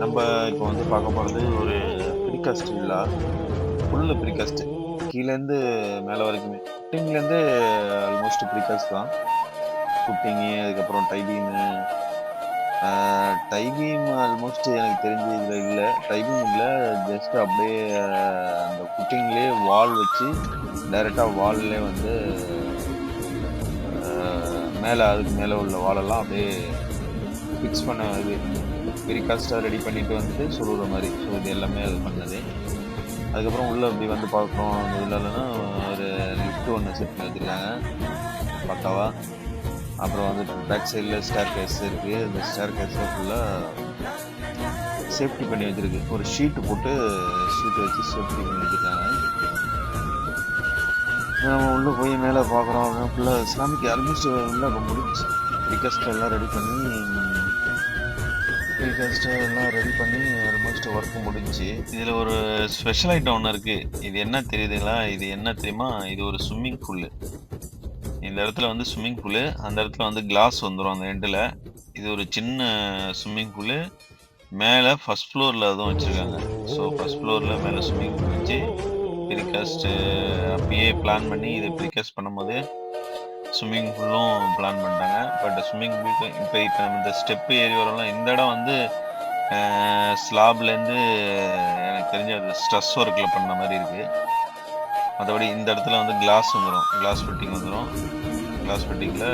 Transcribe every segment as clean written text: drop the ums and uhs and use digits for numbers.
நம்ம இப்போ வந்து பார்க்க போறது ஒரு ப்ரீகாஸ்ட் வில்லா. Full precast. கீழேருந்து மேலே வரைக்குமே. குட்டிங்லேருந்து ஆல்மோஸ்ட் ப்ரீகாஸ்ட் தான். குட்டிங்கு, அதுக்கப்புறம் tie beam. Tie beam almost எனக்கு தெரிஞ்சு இதில் இல்லை. டை பீம் இல்லை, ஜஸ்ட் அப்படியே அந்த குட்டிங்லேயே வால் வச்சு டைரெக்டாக வால்லே வந்து மேலே அதுக்கு மேலே உள்ள வாலெல்லாம் அப்படியே ஃபிக்ஸ் பண்ண இது ப்ரீகாஸ்ட்டாக ரெடி பண்ணிட்டு வந்துட்டு சொல்லுற மாதிரி. ஸோ இது எல்லாமே அது பண்ணது. அதுக்கப்புறம் உள்ளே அப்படி வந்து பார்க்குறோம் அந்த இதுலன்னா ஒரு லிஃப்ட் ஒன்று செட் பண்ணி வச்சுருக்காங்க பக்காவா. அப்புறம் வந்து பேக் சைடில் ஸ்டேர் கேஸ் இருக்குது. அந்த ஸ்டேர் கேஸில் ஃபுல்லாக சேஃப்டி பண்ணி வச்சுருக்கு. ஒரு ஷீட்டு போட்டு ஷீட்டை வச்சு சேஃப்டி பண்ணி வச்சுருக்காங்க. நம்ம உள்ளே போய் மேலே பார்க்குறோம் அப்படின்னா ஃபுல்லாக இஸ்லாமிக் ஆல்மோஸ்ட் உள்ளே முடிச்சு ப்ரீகாஸ்ட் எல்லாம் ரெடி பண்ணி ஆல்மோஸ்ட் ஒர்க் முடிஞ்சு. இதில் ஒரு ஸ்பெஷல் ஐட்டம் ஒன்று இருக்குது. இது என்ன தெரியுதுங்களா? இது என்ன தெரியுமா? இது ஒரு ஸ்விம்மிங் பூலு. இந்த இடத்துல வந்து ஸ்விம்மிங் பூலு, அந்த இடத்துல வந்து கிளாஸ் வந்துடும் அந்த எண்டில். இது ஒரு சின்ன ஸ்விம்மிங் பூலு. மேலே ஃபஸ்ட் ஃப்ளோரில் அதுவும் வச்சுருக்காங்க. ஸோ ஃபஸ்ட் ஃப்ளோரில் மேலே ஸ்விம்மிங் பூல் வச்சு ப்ரீகாஸ்ட்டு அப்பயே பிளான் பண்ணி இதை ப்ரீகாஸ்ட் பண்ணும்போது ஸ்விம்மிங் பூலும் பிளான் பண்ணிட்டாங்க. பட் ஸ்விம்மிங் பூலுக்கு இப்போ நம்ம இந்த ஸ்டெப்பு ஏறி வரோம்ல, இந்த இடம் வந்து ஸ்லாப்லேருந்து எனக்கு தெரிஞ்ச அது ஸ்ட்ரெஸ் ஒர்க்கில் பண்ண மாதிரி இருக்குது. மற்றபடி இந்த இடத்துல வந்து கிளாஸ் வந்துடும், கிளாஸ் ஃபிட்டிங் வந்துடும். கிளாஸ் ஃபிட்டிங்கில்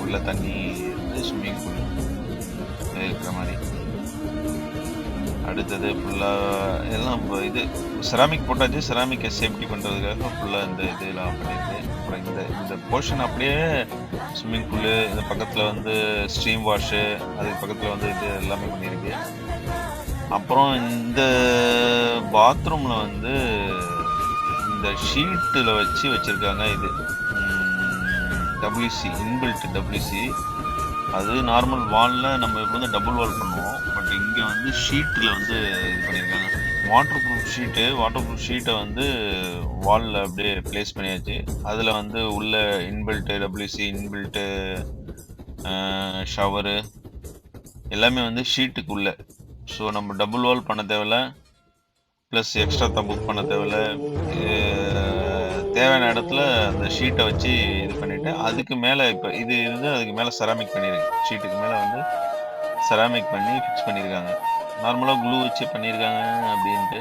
உள்ள தண்ணி வந்து ஸ்விம்மிங் பூல் இருக்கிற மாதிரி. அடுத்தது ஃபுல்லாக எல்லாம் இது செராமிக் போட்டாச்சு. செராமிக்கை சேஃப்டி பண்ணுறதுக்காக ஃபுல்லாக இந்த இதெல்லாம் பண்ணியிருக்கு. அப்புறம் இந்த இந்த போர்ஷன் அப்படியே ஸ்விம்மிங் பூலு, இந்த பக்கத்தில் வந்து ஸ்ட்ரீம் வாஷு, அதுக்கு பக்கத்தில் வந்து இது எல்லாமே பண்ணியிருக்கு. அப்புறம் இந்த பாத்ரூமில் வந்து இந்த ஷீட்டில் வச்சு வச்சுருக்காங்க. இது WC, இன்பில்ட் WC. அது நார்மல் வாலில் நம்ம இப்போ வந்து டபுள் வால் பண்ணுவோம். பட் இங்கே வந்து ஷீட்டில் வந்து இது பண்ணியிருக்காங்க. வாட்டர் ப்ரூஃப் ஷீட்டை வந்து வாலில் அப்படியே ப்ளேஸ் பண்ணியாச்சு. அதில் வந்து உள்ள இன்பில்ட்டு WC, இன்பில்ட்டு ஷவரு எல்லாமே வந்து ஷீட்டுக்குள்ளே. ஸோ நம்ம டபுள் வால் பண்ண தேவையில்ல, ப்ளஸ் எக்ஸ்ட்ரா தான் புக் பண்ண தேவையில்ல. தேவையான இடத்துல அந்த ஷீட்டை வச்சு இது பண்ணிவிட்டு அதுக்கு மேலே இப்போ இது இருந்து அதுக்கு மேலே செராமிக் பண்ணியிருக்கு. ஷீட்டுக்கு மேலே வந்து செராமிக் பண்ணி ஃபிக்ஸ் பண்ணியிருக்காங்க. நார்மலாக க்ளூ வச்சு பண்ணியிருக்காங்க அப்படின்ட்டு.